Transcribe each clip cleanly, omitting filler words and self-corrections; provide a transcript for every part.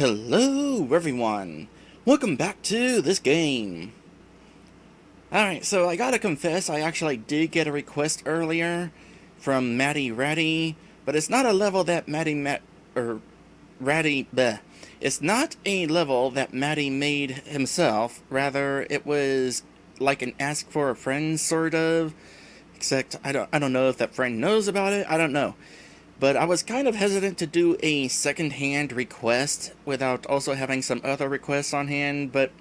Hello everyone! Welcome back to this game! Alright, so I gotta confess, I actually did get a request earlier from Matty Ratty, but it's not a level that It's not a level that Matty made himself, rather it was like an ask for a friend sort of, except I don't know if that friend knows about it, I don't know. But I was kind of hesitant to do a second-hand request without also having some other requests on hand, but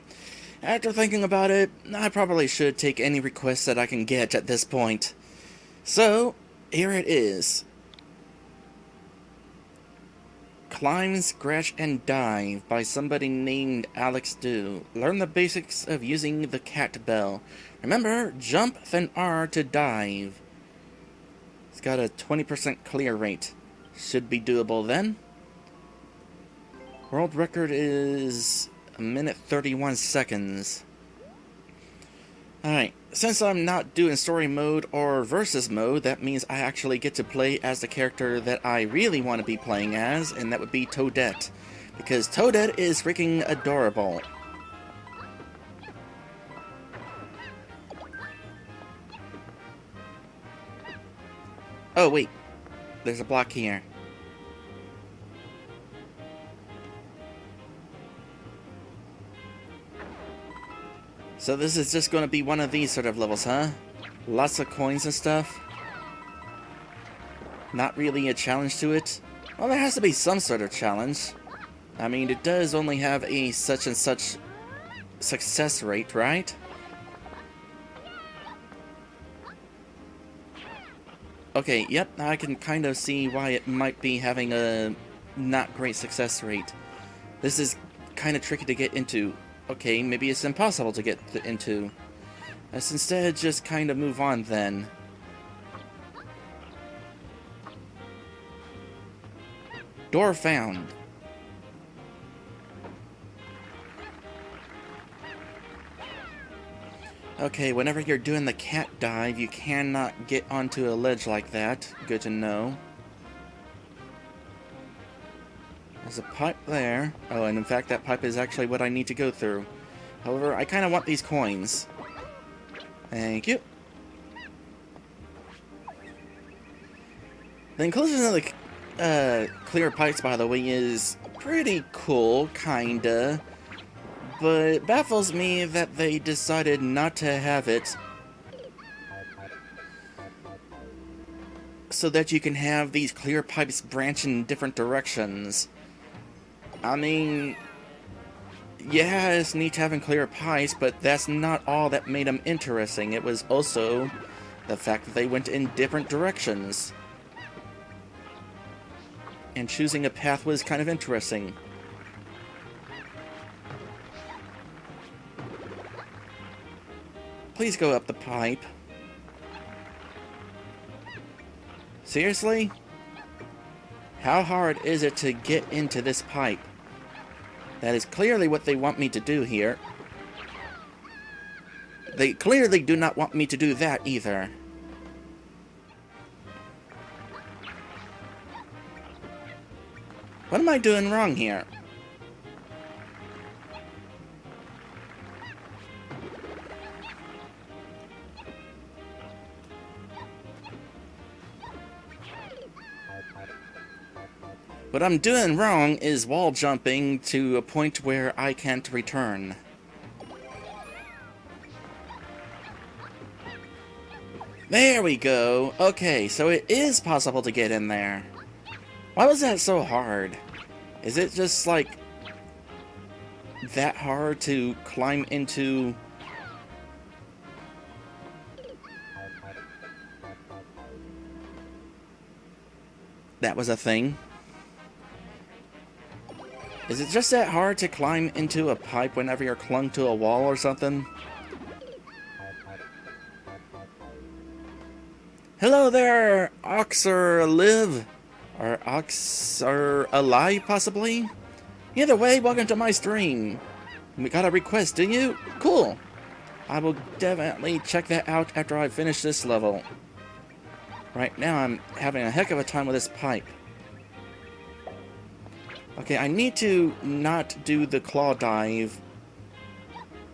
after thinking about it, I probably should take any requests that I can get at this point. So, here it is. Climb, Scratch, and Dive by somebody named Alex Do. Learn the basics of using the cat bell. Remember, jump, then R to dive. It's got a 20% clear rate. Should be doable then. World record is 1 minute 31 seconds. Alright, since I'm not doing story mode or versus mode, that means I actually get to play as the character that I really want to be playing as, and that would be Toadette. Because Toadette is freaking adorable. Oh, wait. There's a block here. So this is just going to be one of these sort of levels, huh? Lots of coins and stuff. Not really a challenge to it. Well, there has to be some sort of challenge. I mean, it does only have a such and such success rate, right? Okay, yep, I can kind of see why it might be having a not great success rate. This is kind of tricky to get into. Okay, maybe it's impossible to get into. Let's instead just kind of move on then. Door found. Okay, whenever you're doing the cat dive, you cannot get onto a ledge like that. Good to know. There's a pipe there. Oh, and in fact, that pipe is actually what I need to go through. However, I kind of want these coins. Thank you. The inclusion of the clear pipes, by the way, is pretty cool, kinda. But it baffles me that they decided not to have it so that you can have these clear pipes branch in different directions. I mean, yeah, it's neat having clear pipes, but that's not all that made them interesting. It was also the fact that they went in different directions. And choosing a path was kind of interesting. Please go up the pipe. Seriously? How hard is it to get into this pipe? That is clearly what they want me to do here. They clearly do not want me to do that either. What am I doing wrong here? What I'm doing wrong is wall jumping to a point where I can't return. There we go. Okay, so it is possible to get in there. Why was that so hard? Is it just, like, that hard to climb into? That was a thing. Is it just that hard to climb into a pipe whenever you're clung to a wall or something? Hello there, Oxer Live. Or Oxer Alive, possibly? Either way, welcome to my stream. We got a request, didn't you? Cool. I will definitely check that out after I finish this level. Right now, I'm having a heck of a time with this pipe. Okay, I need to not do the claw dive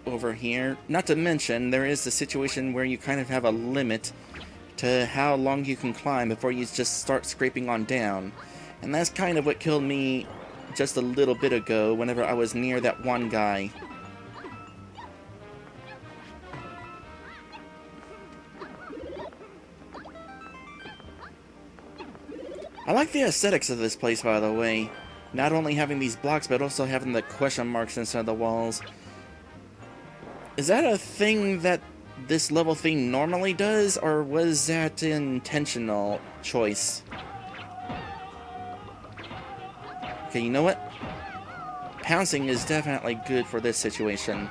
over here. Not to mention, there is the situation where you kind of have a limit to how long you can climb before you just start scraping on down. And that's kind of what killed me just a little bit ago whenever I was near that one guy. I like the aesthetics of this place, by the way. Not only having these blocks, but also having the question marks inside the walls. Is that a thing that this level thing normally does, or was that an intentional choice? Okay, you know what? Pouncing is definitely good for this situation.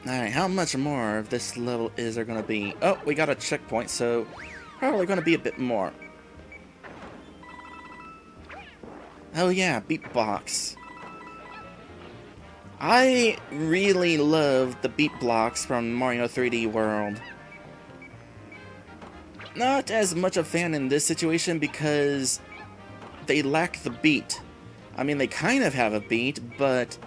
Alright, how much more of this level is there going to be? Oh, we got a checkpoint, so probably going to be a bit more. Oh yeah, beatbox. I really love the beat blocks from Mario 3D World. Not as much a fan in this situation because they lack the beat. I mean, they kind of have a beat, but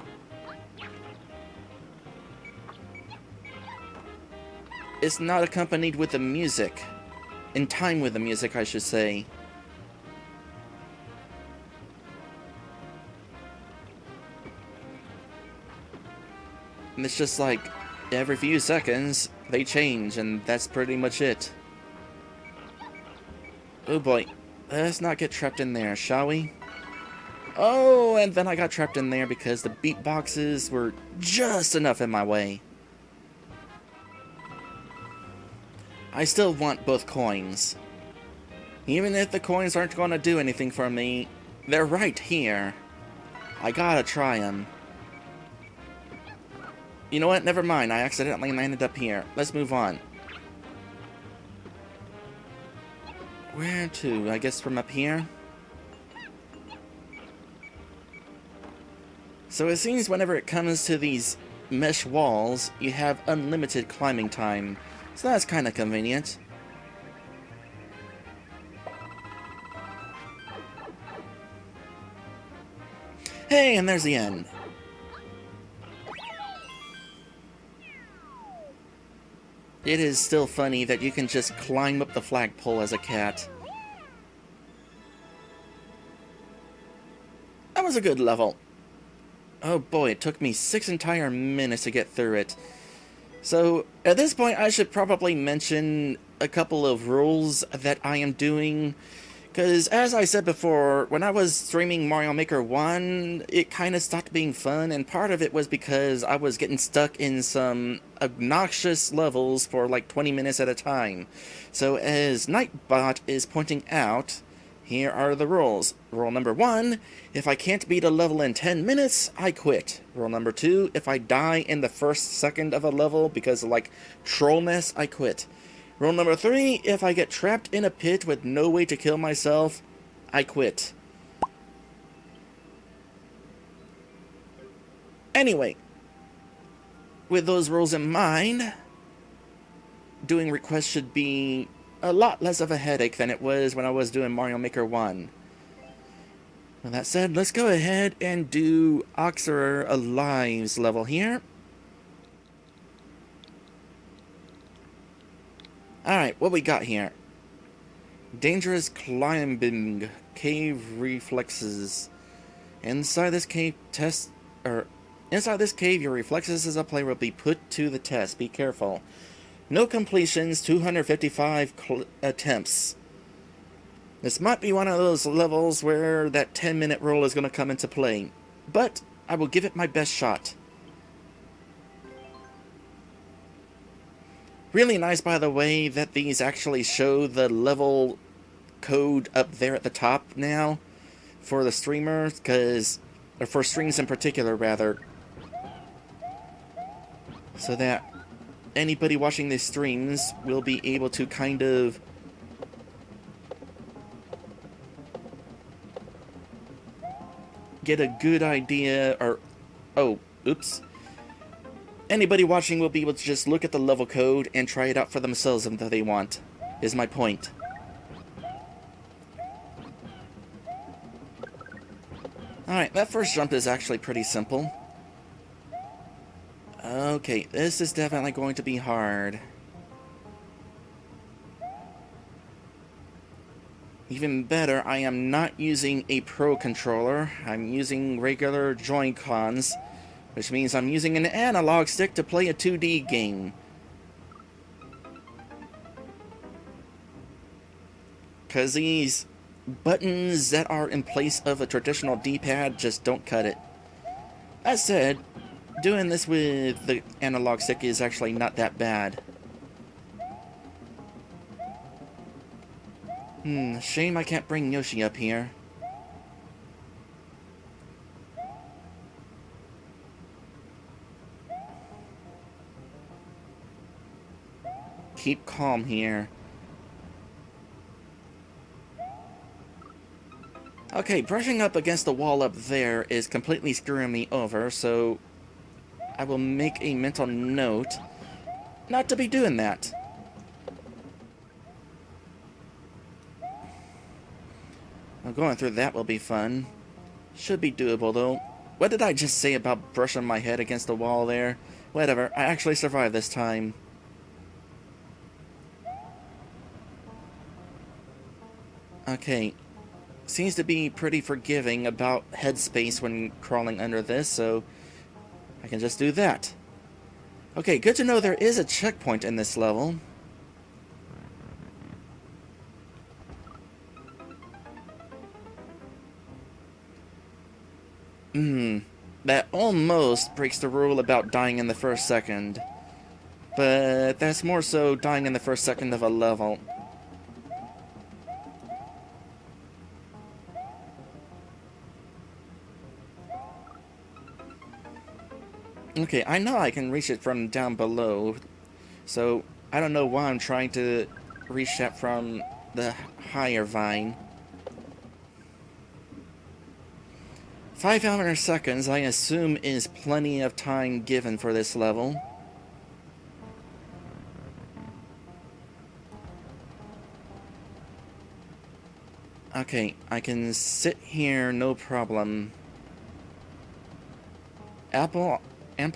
it's not accompanied with the music. In time with the music, I should say. And it's just like, every few seconds, they change, and that's pretty much it. Oh boy, let's not get trapped in there, shall we? Oh, and then I got trapped in there because the beatboxes were just enough in my way. I still want both coins. Even if the coins aren't going to do anything for me, they're right here. I gotta try them. You know what? Never mind. I accidentally landed up here. Let's move on. Where to? I guess from up here? So it seems whenever it comes to these mesh walls, you have unlimited climbing time. So that's kind of convenient. Hey, and there's the end. It is still funny that you can just climb up the flagpole as a cat. That was a good level. Oh boy, it took me 6 entire minutes to get through it. So, at this point, I should probably mention a couple of rules that I am doing. Because, as I said before, when I was streaming Mario Maker 1, it kind of stopped being fun, and part of it was because I was getting stuck in some obnoxious levels for like 20 minutes at a time. So, as Nightbot is pointing out, here are the rules. Rule number 1, if I can't beat a level in 10 minutes, I quit. Rule number 2, if I die in the first second of a level because of like trollness, I quit. Rule number 3, if I get trapped in a pit with no way to kill myself, I quit. Anyway, with those rules in mind, doing requests should be a lot less of a headache than it was when I was doing Mario Maker 1. With that said, let's go ahead and do Oxer Alive's level here. Alright, what we got here? Dangerous climbing cave reflexes. Inside this cave, your reflexes as a player will be put to the test. Be careful. No completions, 255 attempts. This might be one of those levels where that 10-minute rule is going to come into play, but I will give it my best shot. Really nice, by the way, that these actually show the level code up there at the top now for the streamers, or for streams in particular, rather, so that anybody watching these streams will be able to kind of get a good idea, or, oh, oops, Anybody watching will be able to just look at the level code and try it out for themselves if they want, is my point. Alright, that first jump is actually pretty simple. Okay, this is definitely going to be hard. Even better, I am not using a Pro controller. I'm using regular Joy-Cons, which means I'm using an analog stick to play a 2D game. Because these buttons that are in place of a traditional D-pad just don't cut it. That said, doing this with the analog stick is actually not that bad. Shame I can't bring Yoshi up here. Keep calm here. Okay, brushing up against the wall up there is completely screwing me over, so I will make a mental note not to be doing that. Well, going through that will be fun. Should be doable, though. What did I just say about brushing my head against the wall there? Whatever, I actually survived this time. Okay. Seems to be pretty forgiving about headspace when crawling under this, so I can just do that. Okay, good to know there is a checkpoint in this level. That almost breaks the rule about dying in the first second. But that's more so dying in the first second of a level. Okay, I know I can reach it from down below, so I don't know why I'm trying to reach that from the higher vine. 500 seconds, I assume, is plenty of time given for this level. Okay, I can sit here, no problem. Ample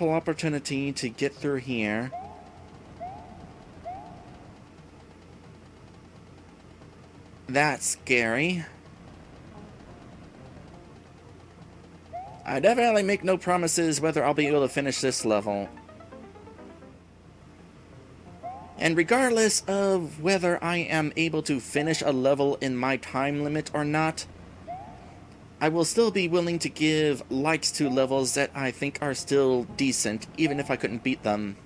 opportunity to get through here. That's scary. I definitely make no promises whether I'll be able to finish this level. And regardless of whether I am able to finish a level in my time limit or not, I will still be willing to give likes to levels that I think are still decent, even if I couldn't beat them.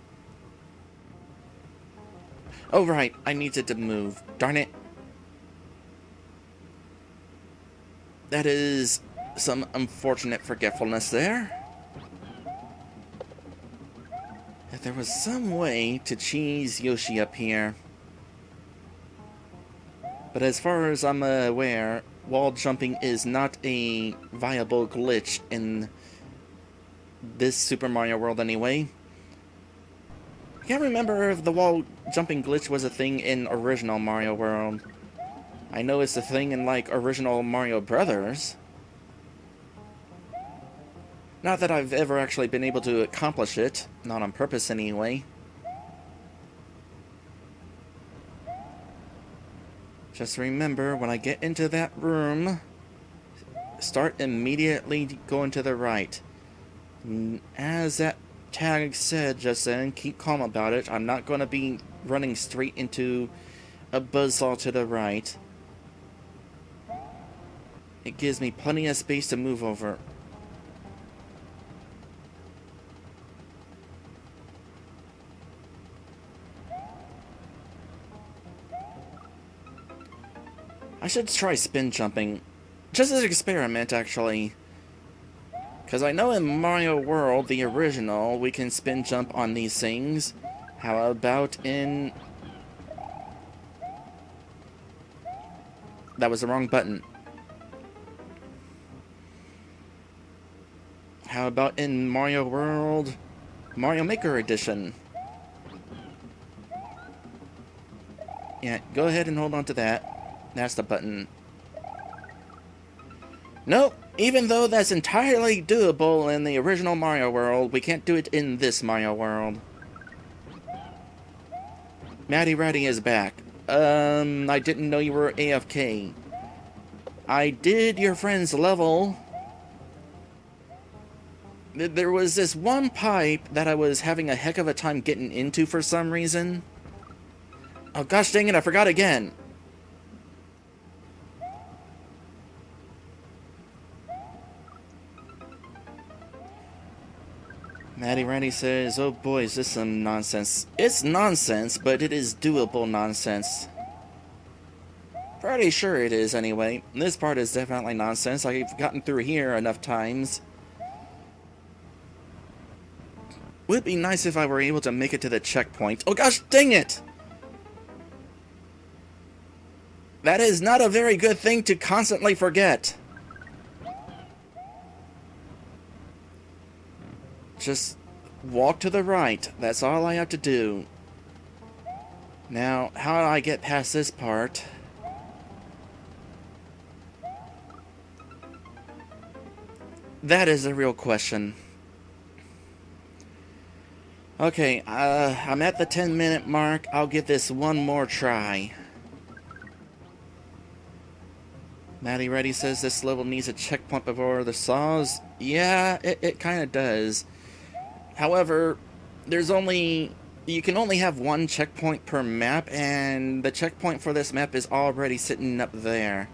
Oh right, I needed to move. Darn it. That is some unfortunate forgetfulness there. If there was some way to cheese Yoshi up here. But as far as I'm aware, wall jumping is not a viable glitch in this Super Mario World anyway. I can't remember if the wall jumping glitch was a thing in original Mario World. I know it's a thing in, like, original Mario Brothers. Not that I've ever actually been able to accomplish it, not on purpose anyway. Just remember, when I get into that room, start immediately going to the right. As that tag said just then, keep calm about it. I'm not going to be running straight into a buzzsaw to the right. It gives me plenty of space to move over. I should try spin jumping. Just as an experiment, actually. Because I know in Mario World, the original, we can spin jump on these things. How about in... That was the wrong button. How about in Mario World Mario Maker Edition. Yeah, go ahead and hold on to that. That's the button. Nope, even though that's entirely doable in the original Mario world, we can't do it in this Mario world. Matty Ratty is back. I didn't know you were AFK. I did your friend's level. There was this one pipe that I was having a heck of a time getting into for some reason. Oh gosh dang it, I forgot again. Matty Randy says, oh boy, is this some nonsense. It's nonsense, but it is doable nonsense. Pretty sure it is anyway. This part is definitely nonsense. I've gotten through here enough times. Would be nice if I were able to make it to the checkpoint. Oh gosh dang it! That is not a very good thing to constantly forget. Just walk to the right. That's all I have to do. Now, how do I get past this part? That is a real question. Okay, I'm at the 10-minute mark. I'll give this one more try. Matty Reddy says this level needs a checkpoint before the saws. Yeah, it kind of does. However, you can only have one checkpoint per map, and the checkpoint for this map is already sitting up there.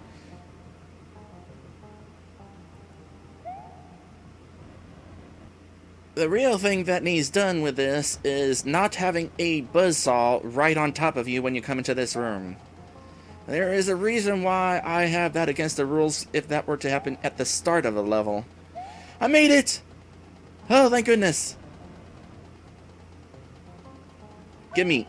The real thing that needs done with this is not having a buzzsaw right on top of you when you come into this room. There is a reason why I have that against the rules if that were to happen at the start of a level. I made it! Oh, thank goodness. Gimme.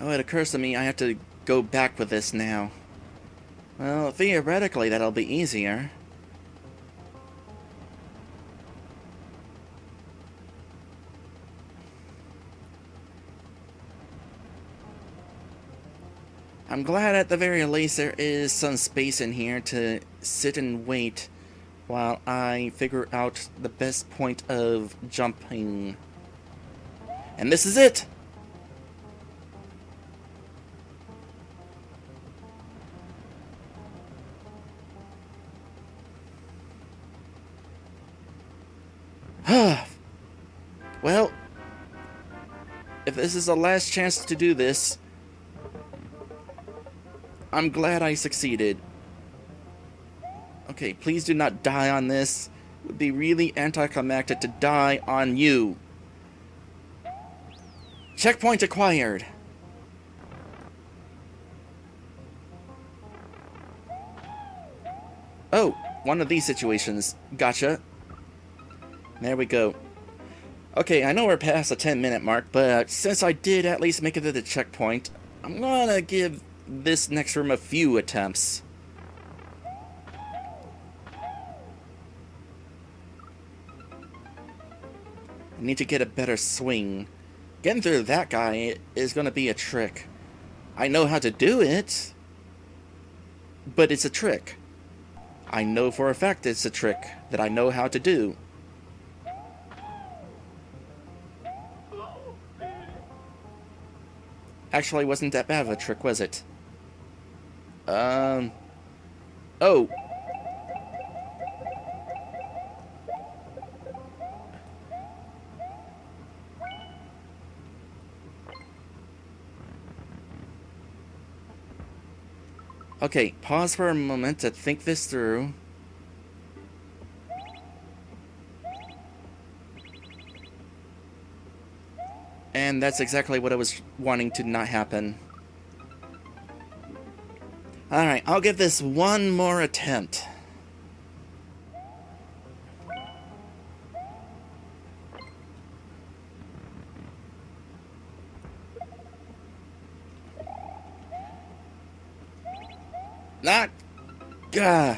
Oh, it occurs to me I have to go back with this now. Well, theoretically that'll be easier. I'm glad at the very least there is some space in here to sit and wait while I figure out the best point of jumping. And this is it! Well, if this is the last chance to do this, I'm glad I succeeded. Okay, please do not die on this. It would be really anticlimactic to die on you. Checkpoint acquired. Oh, one of these situations. Gotcha. There we go. Okay, I know we're past the 10-minute mark, but since I did at least make it to the checkpoint, I'm gonna give this next room a few attempts. I need to get a better swing. Getting through that guy is gonna be a trick. I know how to do it, but it's a trick. I know for a fact it's a trick that I know how to do. Actually, wasn't that bad of a trick, was it? Oh. Okay, pause for a moment to think this through. And that's exactly what I was wanting to not happen. Alright, I'll give this one more attempt. Not... Gah.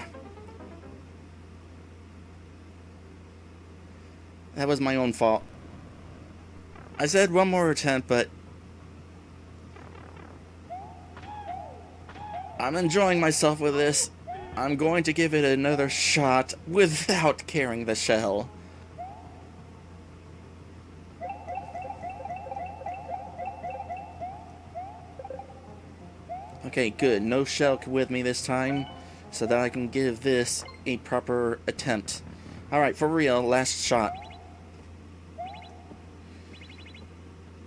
That was my own fault. I said one more attempt, but... I'm enjoying myself with this. I'm going to give it another shot without carrying the shell. Okay, good. No shell with me this time, so that I can give this a proper attempt. Alright, for real, last shot.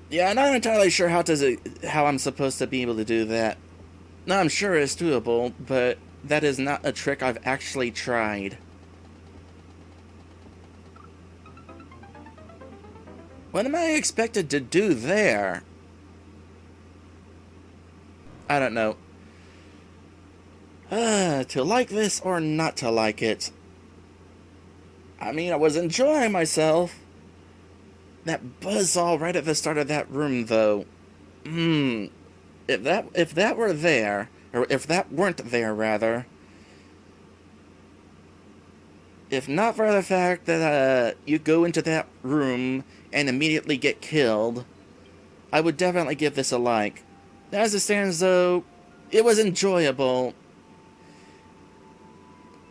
Yeah, I'm not entirely sure how I'm supposed to be able to do that. No, I'm sure it's doable, but that is not a trick I've actually tried. What am I expected to do there? I don't know. To like this or not to like it. I mean, I was enjoying myself. That buzzsaw right at the start of that room, though. If that were there, or if that weren't there, rather. If not for the fact that you go into that room and immediately get killed, I would definitely give this a like. As it stands, though, it was enjoyable.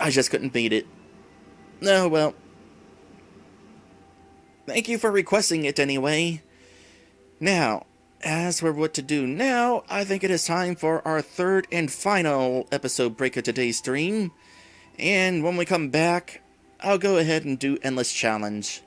I just couldn't beat it. No, well. Thank you for requesting it anyway. Now, as for what to do now, I think it is time for our third and final episode break of today's stream. And when we come back, I'll go ahead and do Endless Challenge.